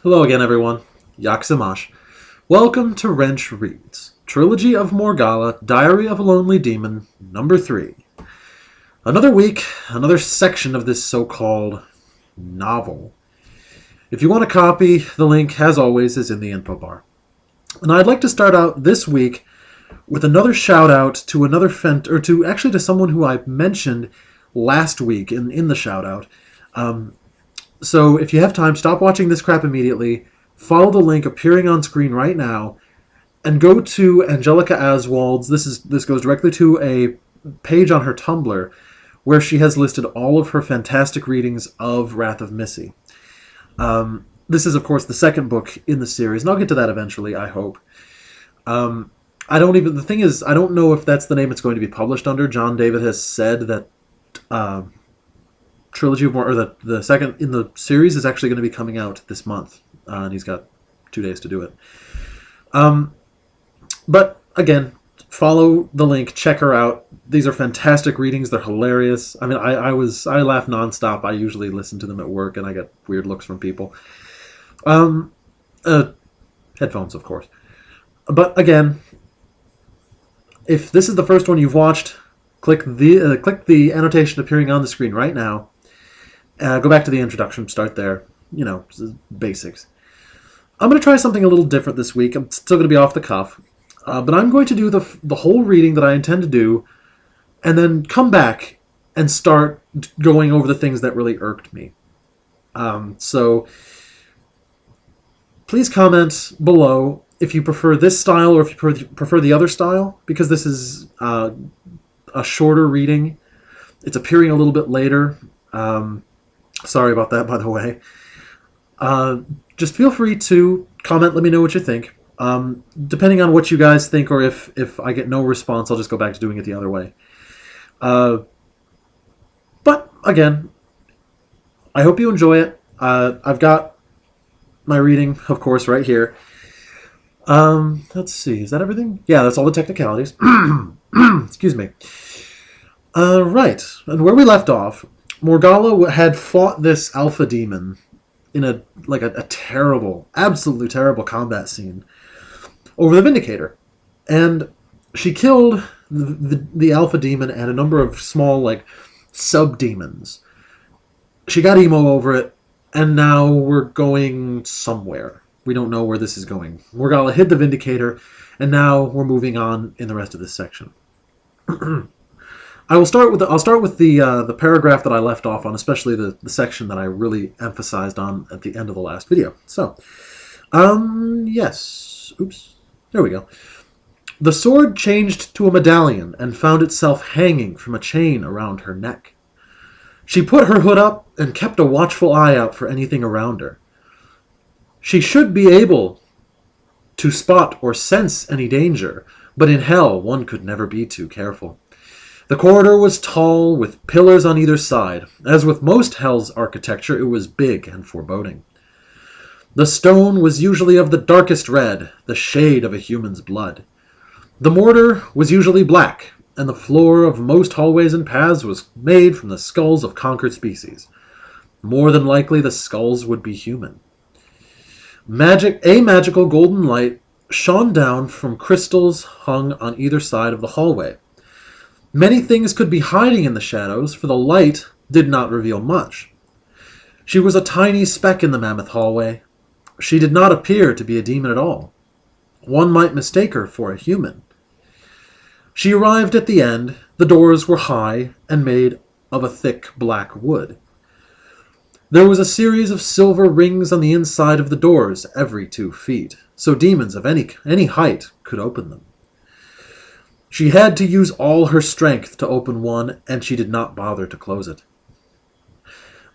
Hello again, everyone. Yaksamash. Welcome to Wrench Reads, Trilogy of Morgalla, Diary of a Lonely Demon, number 3. Another week, another section of this so-called novel. If you want a copy, the link, as always, is in the info bar. And I'd like to start out this week with another shout-out to to someone who I mentioned last week in the shout-out. So if you have time, stop watching this crap immediately, follow the link appearing on screen right now, and go to Angelica Aswald's. This goes directly to a page on her Tumblr where she has listed all of her fantastic readings of Wrath of Missy. This is, of course, the second book in the series, and I'll get to that eventually, I hope. The thing is, I don't know if that's the name it's going to be published under. Jon David has said that Trilogy of More, or the second in the series, is actually going to be coming out this month, and he's got 2 days to do it. But again, follow the link, check her out. These are fantastic readings. They're hilarious. I mean, I laugh nonstop. I usually listen to them at work, and I get weird looks from people. Headphones, of course. But again, if this is the first one you've watched, click the annotation appearing on the screen right now. Go back to the introduction, start there. You know, basics. I'm going to try something a little different this week. I'm still going to be off the cuff. But I'm going to do the whole reading that I intend to do, and then come back and start going over the things that really irked me. So please comment below if you prefer this style or if you prefer the other style, because this is a shorter reading. It's appearing a little bit later. Sorry about that, by the way. Just feel free to comment. Let me know what you think. Depending on what you guys think, or if I get no response, I'll just go back to doing it the other way. But again, I hope you enjoy it. I've got my reading, of course, right here. Let's see. Is that everything? Yeah, that's all the technicalities. Excuse me. Right. And where we left off, Morgalla had fought this alpha demon in a terrible, absolutely terrible combat scene over the Vindicator. And she killed the alpha demon and a number of small, sub-demons. She got emo over it, and now we're going somewhere. We don't know where this is going. Morgalla hid the Vindicator, and now we're moving on in the rest of this section. I'll start with the paragraph that I left off on, especially the section that I really emphasized on at the end of the last video. So, yes. Oops. There we go. The sword changed to a medallion and found itself hanging from a chain around her neck. She put her hood up and kept a watchful eye out for anything around her. She should be able to spot or sense any danger, but in hell one could never be too careful. The corridor was tall, with pillars on either side. As with most hell's architecture, it was big and foreboding. The stone was usually of the darkest red, the shade of a human's blood. The mortar was usually black, and the floor of most hallways and paths was made from the skulls of conquered species. More than likely, the skulls would be human. A magical golden light shone down from crystals hung on either side of the hallway. Many things could be hiding in the shadows, for the light did not reveal much. She was a tiny speck in the mammoth hallway. She did not appear to be a demon at all. One might mistake her for a human. She arrived at the end. The doors were high and made of a thick black wood. There was a series of silver rings on the inside of the doors every 2 feet, so demons of any height could open them. She had to use all her strength to open one, and she did not bother to close it.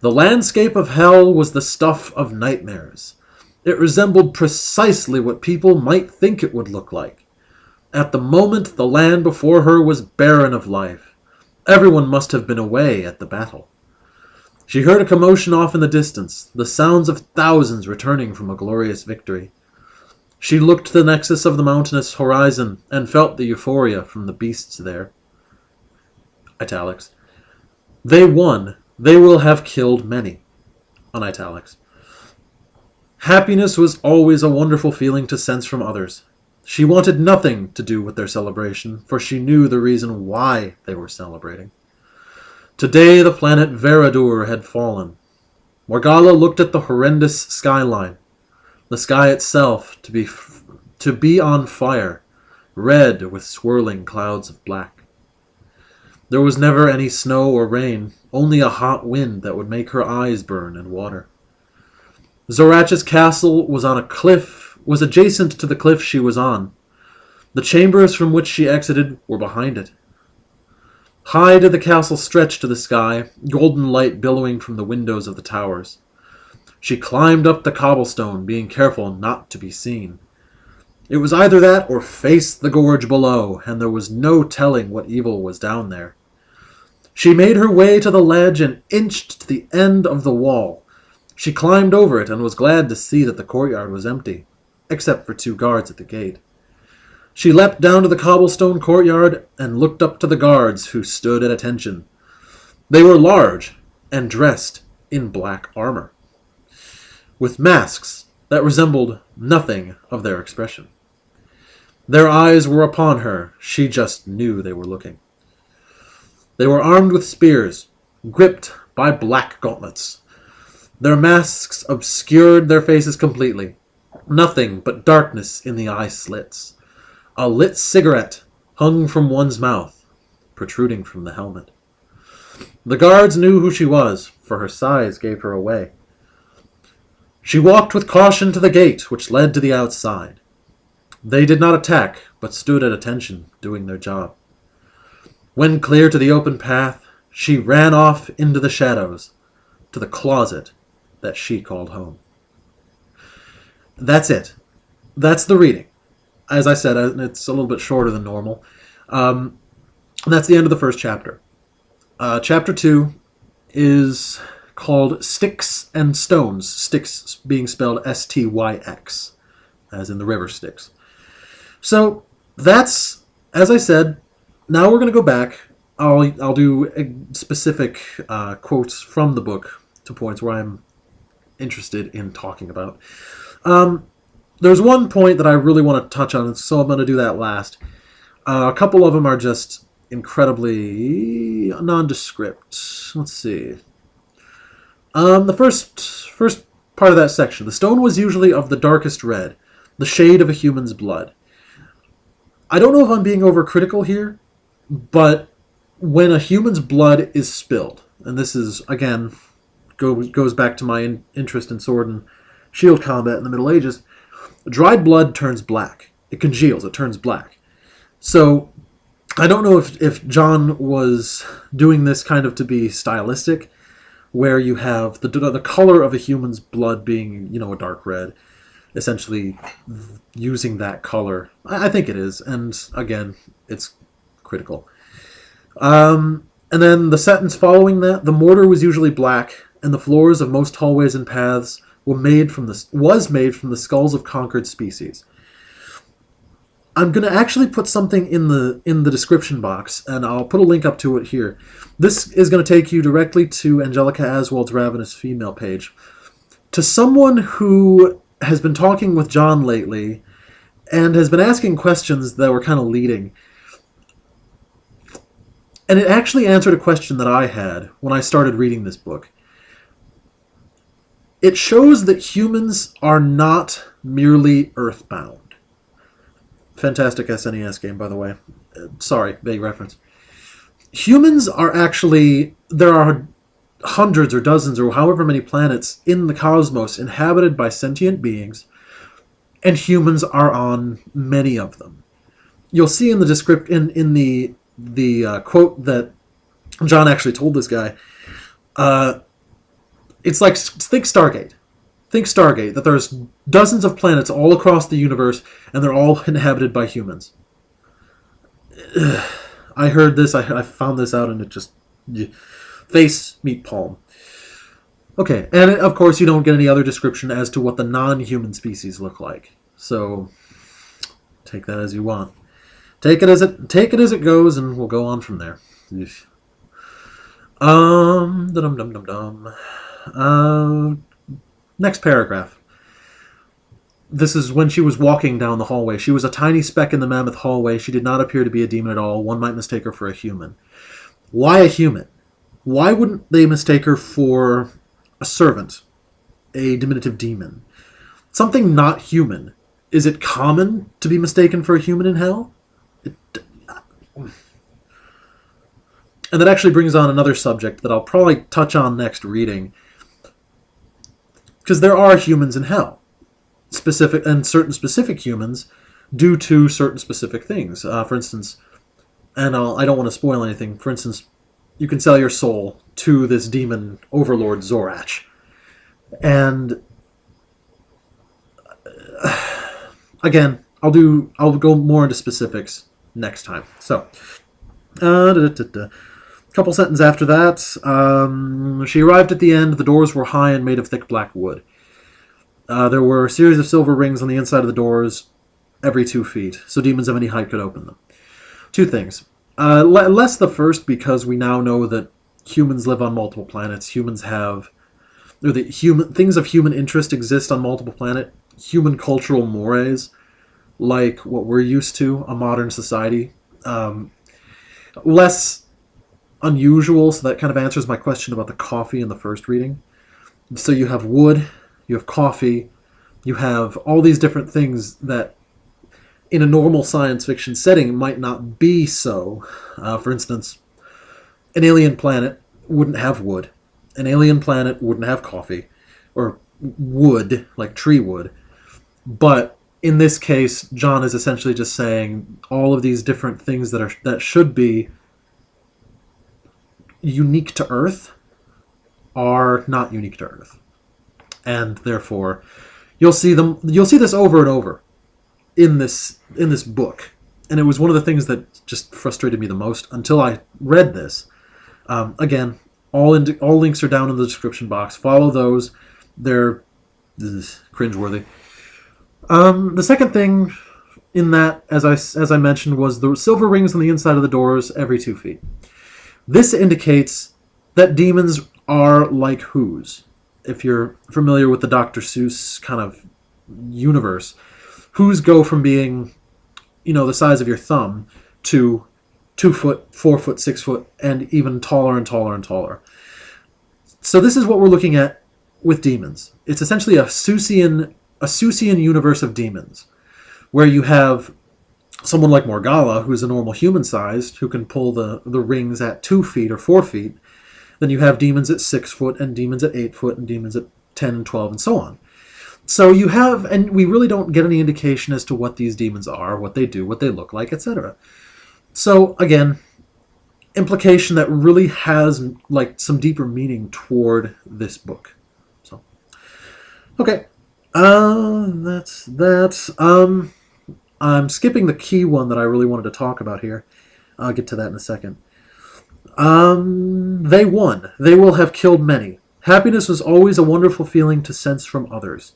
The landscape of hell was the stuff of nightmares. It resembled precisely what people might think it would look like. At the moment, the land before her was barren of life. Everyone must have been away at the battle. She heard a commotion off in the distance, the sounds of thousands returning from a glorious victory. She looked to the nexus of the mountainous horizon and felt the euphoria from the beasts there. Italics. They won. They will have killed many. On italics. Happiness was always a wonderful feeling to sense from others. She wanted nothing to do with their celebration, for she knew the reason why they were celebrating. Today the planet Veridur had fallen. Morgalla looked at the horrendous skyline, the sky itself to be on fire, red with swirling clouds of black. There was never any snow or rain, only a hot wind that would make her eyes burn and water. Zorach's castle was on a cliff, was adjacent to the cliff she was on. The chambers from which she exited were behind it. High did the castle stretch to the sky, golden light billowing from the windows of the towers. She climbed up the cobblestone, being careful not to be seen. It was either that or face the gorge below, and there was no telling what evil was down there. She made her way to the ledge and inched to the end of the wall. She climbed over it and was glad to see that the courtyard was empty, except for 2 guards at the gate. She leapt down to the cobblestone courtyard and looked up to the guards, who stood at attention. They were large and dressed in black armor, with masks that resembled nothing of their expression. Their eyes were upon her. She just knew they were looking. They were armed with spears, gripped by black gauntlets. Their masks obscured their faces completely. Nothing but darkness in the eye slits. A lit cigarette hung from one's mouth, protruding from the helmet. The guards knew who she was, for her size gave her away. She walked with caution to the gate, which led to the outside. They did not attack, but stood at attention, doing their job. When clear to the open path, she ran off into the shadows, to the closet that she called home. That's it. That's the reading. As I said, it's a little bit shorter than normal. That's the end of the first chapter. Chapter 2 is called Sticks and Stones. Styx being spelled S-T-Y-X, as in the river Styx. So that's, as I said, now we're going to go back. I'll do specific quotes from the book to points where I'm interested in talking about. There's one point that I really want to touch on, so I'm going to do that last. A couple of them are just incredibly nondescript. Let's see. The first part of that section. The stone was usually of the darkest red, the shade of a human's blood. I don't know if I'm being overcritical here, but when a human's blood is spilled, and this is, again, goes back to my interest in sword and shield combat in the Middle Ages, dried blood turns black. It congeals. It turns black. So I don't know if Jon was doing this kind of to be stylistic, where you have the color of a human's blood being, a dark red, essentially using that color. I think it is, and again, it's critical. And then the sentence following that: the mortar was usually black, and the floors of most hallways and paths was made from the skulls of conquered species. I'm going to actually put something in the description box, and I'll put a link up to it here. This is going to take you directly to Angelica Aswald's Ravenous Female page. To someone who has been talking with Jon lately and has been asking questions that were kind of leading, and it actually answered a question that I had when I started reading this book. It shows that humans are not merely earthbound. Fantastic SNES game, by the way. Sorry, vague reference. Humans are actually... There are hundreds or dozens or however many planets in the cosmos inhabited by sentient beings, and humans are on many of them. You'll see in the in the quote that Jon actually told this guy, it's like, think Stargate. Think Stargate, that there's dozens of planets all across the universe, and they're all inhabited by humans. I heard this, I found this out, and it just... Face, meet palm. Okay, and of course you don't get any other description as to what the non-human species look like. So, take that as you want. Take it as it goes, and we'll go on from there. Next paragraph. This is when she was walking down the hallway. She was a tiny speck in the mammoth hallway. She did not appear to be a demon at all. One might mistake her for a human. Why a human? Why wouldn't they mistake her for a servant, a diminutive demon? Something not human. Is it common to be mistaken for a human in hell? And that actually brings on another subject that I'll probably touch on next reading. Because there are humans in hell. Certain specific humans due to certain specific things. For instance, and I don't want to spoil anything, for instance, you can sell your soul to this demon overlord Zorach. And again, I'll go more into specifics next time. So, a couple sentences after that, she arrived at the end. The doors were high and made of thick black wood. There were a series of silver rings on the inside of the doors every 2 feet, so demons of any height could open them. 2 things. Less the first, because we now know that humans live on multiple planets. Things of human interest exist on multiple planets. Human cultural mores, like what we're used to, a modern society. Less unusual, so that kind of answers my question about the coffee in the first reading. So you have wood, you have coffee, you have all these different things that in a normal science fiction setting might not be so. For instance, an alien planet wouldn't have wood. An alien planet wouldn't have coffee, or wood, like tree wood. But in this case, Jon is essentially just saying all of these different things that should be unique to Earth are not unique to Earth. And therefore, you'll see this over and over in this book. And it was one of the things that just frustrated me the most until I read this. Again, all links are down in the description box. Follow those. They're cringeworthy. The second thing in that, as I mentioned, was the silver rings on the inside of the doors every 2 feet. This indicates that demons are like Who's. If you're familiar with the Dr. Seuss kind of universe, Who's go from being, the size of your thumb to 2 foot, 4 foot, 6 foot, and even taller and taller and taller. So this is what we're looking at with demons. It's essentially a Seussian universe of demons, where you have someone like Morgalla, who's a normal human-sized, who can pull the rings at 2 feet or 4 feet. Then you have demons at 6 foot, and demons at 8 foot, and demons at 10 and 12, and so on. So you have, and we really don't get any indication as to what these demons are, what they do, what they look like, etc. So, again, implication that really has like some deeper meaning toward this book. So, okay. That's that. I'm skipping the key one that I really wanted to talk about here. I'll get to that in a second. They won. They will have killed many. Happiness was always a wonderful feeling to sense from others.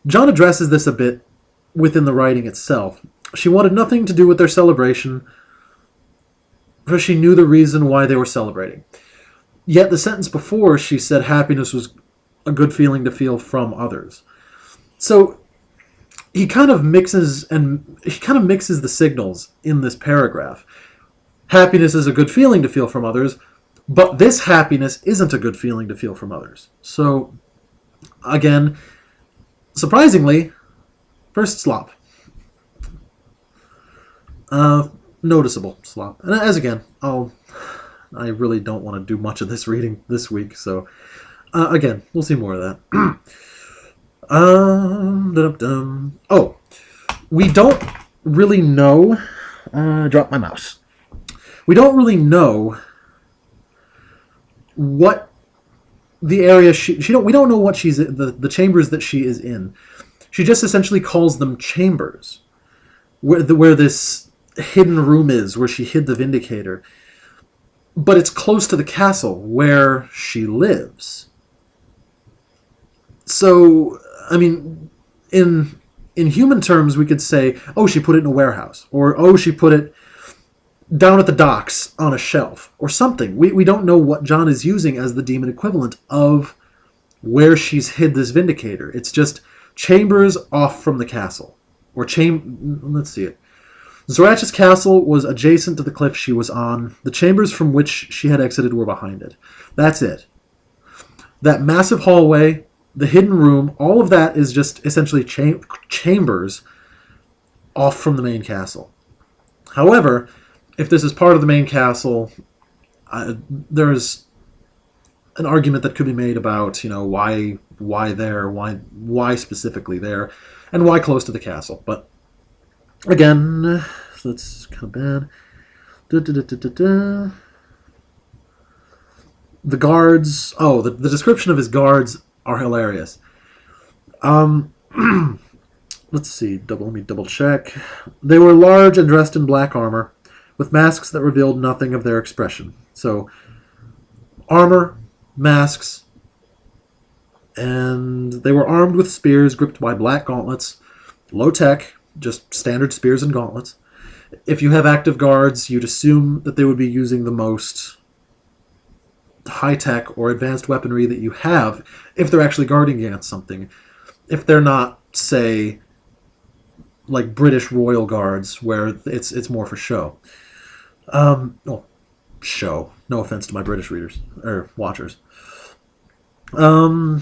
Jon addresses this a bit within the writing itself. She wanted nothing to do with their celebration, for she knew the reason why they were celebrating. Yet the sentence before, she said happiness was a good feeling to feel from others. So he kind of mixes the signals in this paragraph. Happiness is a good feeling to feel from others, but this happiness isn't a good feeling to feel from others. So, again, surprisingly, first slop. Noticeable slop. And as again, I really don't want to do much of this reading this week, so again, we'll see more of that. Oh, we don't really know. Drop my mouse. We don't really know what the area we don't know what she's the chambers that she is in. She just essentially calls them chambers, where this hidden room is, where she hid the Vindicator. But it's close to the castle where she lives. So, I mean, in human terms, we could say, oh, she put it in a warehouse, or oh, she put it down at the docks on a shelf, or something. We don't know what Jon is using as the demon equivalent of where she's hid this Vindicator. It's just chambers off from the castle. Let's see it. Zorach's castle was adjacent to the cliff she was on. The chambers from which she had exited were behind it. That's it. That massive hallway, the hidden room, all of that is just essentially chambers off from the main castle. However, if this is part of the main castle, there's an argument that could be made about, why there, why specifically there, and why close to the castle. But again, that's kind of bad. The guards. Oh, the description of his guards are hilarious. Let's see. Let me double check. They were large and dressed in black armor, with masks that revealed nothing of their expression. So, armor, masks, and they were armed with spears gripped by black gauntlets. Low tech, just standard spears and gauntlets. If you have active guards, you'd assume that they would be using the most high-tech or advanced weaponry that you have if they're actually guarding against something. If they're not, say, like British royal guards, where it's more for show. Show. No offense to my British readers or watchers. The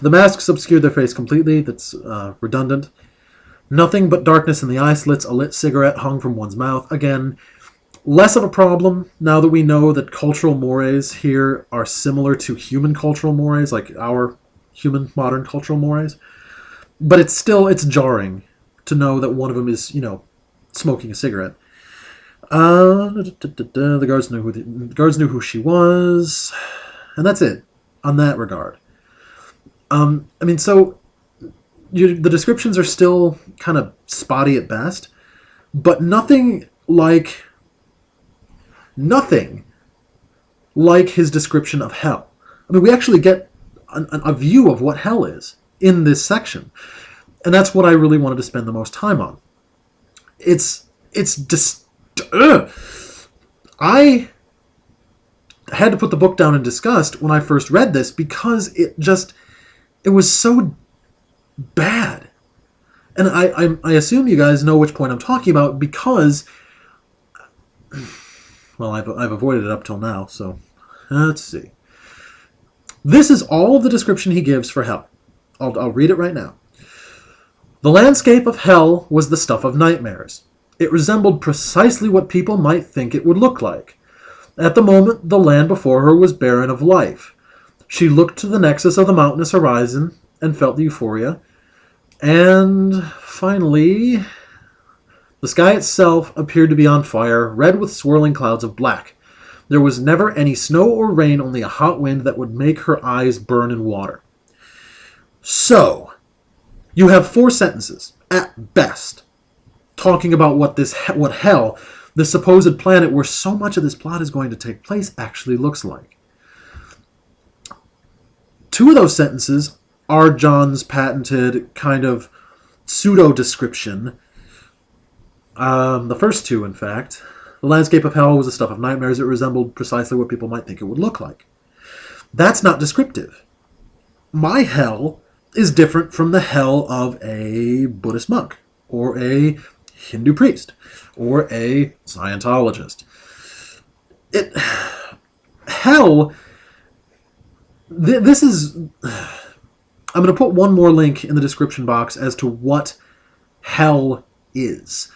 masks obscured their face completely. That's redundant. Nothing but darkness in the eye slits. A lit cigarette hung from one's mouth. Again, less of a problem now that we know that cultural mores here are similar to human cultural mores, like our human modern cultural mores. But it's jarring to know that one of them is, smoking a cigarette. The guards knew who she was, and that's it on that regard. So the descriptions are still kind of spotty at best, but nothing like his description of hell. We actually get a view of what hell is in this section, and that's what I really wanted to spend the most time on. It's just I had to put the book down in disgust when I first read this because it was so bad. And I assume you guys know which point I'm talking about because, well, I've avoided it up till now, so let's see. This is all of the description he gives for hell. I'll read it right now. The landscape of hell was the stuff of nightmares. It resembled precisely what people might think it would look like. At the moment, the land before her was barren of life. She looked to the nexus of the mountainous horizon and felt the euphoria. And finally, the sky itself appeared to be on fire, red with swirling clouds of black. There was never any snow or rain, only a hot wind that would make her eyes burn in water. So, you have 4 sentences, at best, talking about what hell, the supposed planet where so much of this plot is going to take place, actually looks like. 2 of those sentences are Jon's patented kind of pseudo-description. The first 2, in fact. The landscape of hell was the stuff of nightmares. It resembled precisely what people might think it would look like. That's not descriptive. My hell is different from the hell of a Buddhist monk, or a Hindu priest, or a Scientologist. This is... I'm going to put one more link in the description box as to what hell is.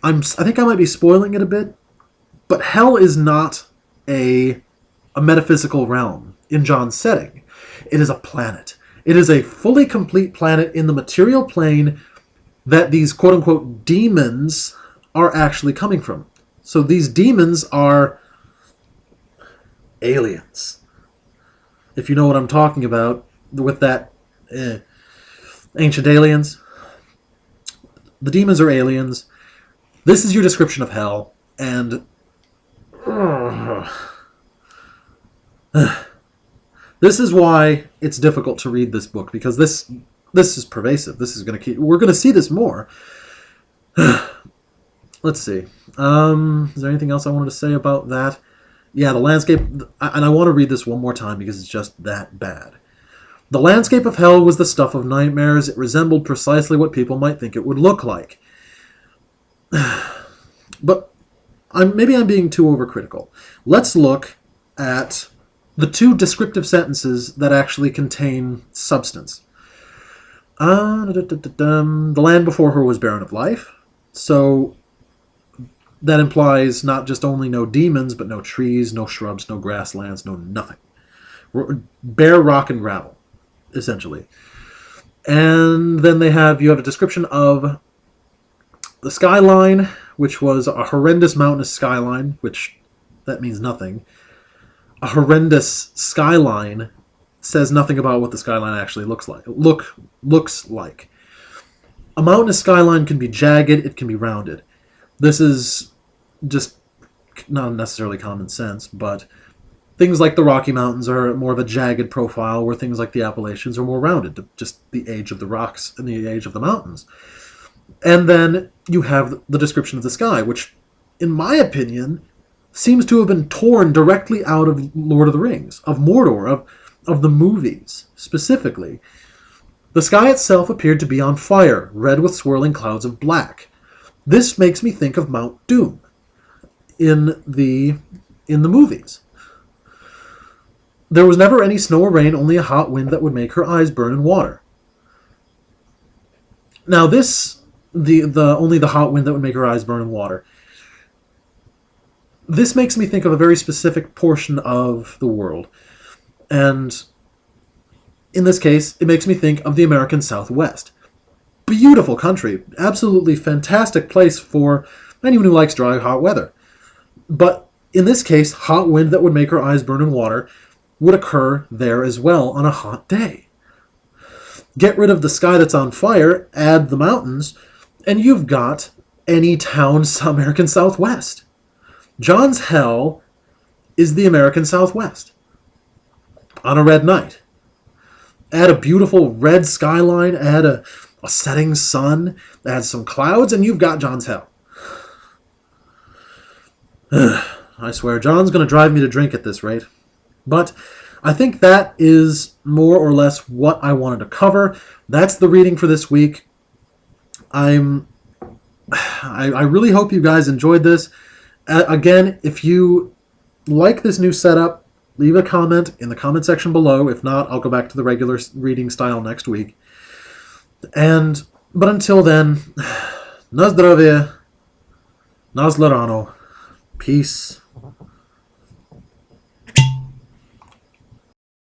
I think I might be spoiling it a bit, but hell is not a metaphysical realm in Jon's setting. It is a planet. It is a fully complete planet in the material plane that these quote-unquote demons are actually coming from. So these demons are aliens. If you know what I'm talking about with that ancient aliens. The demons are aliens. This is your description of hell, and this is why it's difficult to read this book, because this is pervasive. This is going to keep... We're going to see this more. Let's see. Is there anything else I wanted to say about that? Yeah, the landscape... And I want to read this one more time because it's just that bad. The landscape of hell was the stuff of nightmares. It resembled precisely what people might think it would look like. But maybe I'm being too overcritical. Let's look at the two descriptive sentences that actually contain substance. The land before her was barren of life. So that implies not just only no demons, but no trees, no shrubs, no grasslands, no nothing. Bare rock and gravel, essentially. And then you have a description of the skyline, which was a horrendous mountainous skyline, which that means nothing. A horrendous skyline says nothing about what the skyline actually looks like. Looks like. A mountainous skyline can be jagged, it can be rounded. This is just not necessarily common sense, but things like the Rocky Mountains are more of a jagged profile, where things like the Appalachians are more rounded, just the age of the rocks and the age of the mountains. And then you have the description of the sky, which, in my opinion, seems to have been torn directly out of Lord of the Rings, of Mordor, of the movies, specifically. The sky itself appeared to be on fire, red with swirling clouds of black. This makes me think of Mount Doom in the movies. There was never any snow or rain, only a hot wind that would make her eyes burn in water. Now this, only the hot wind that would make her eyes burn in water. This makes me think of a very specific portion of the world. And in this case, it makes me think of the American Southwest. Beautiful country. Absolutely fantastic place for anyone who likes dry, hot weather. But in this case, hot wind that would make her eyes burn in water would occur there as well on a hot day. Get rid of the sky that's on fire, add the mountains, and you've got any town American Southwest. Jon's hell is the American Southwest. On a red night. Add a beautiful red skyline, add a setting sun, add some clouds, and you've got Jon's hell. I swear, Jon's going to drive me to drink at this rate. But I think that is more or less what I wanted to cover. That's the reading for this week. I really hope you guys enjoyed this. Again, if you like this new setup, leave a comment in the comment section below. If not, I'll go back to the regular reading style next week. But until then, na zdrowie, na zlorano, peace.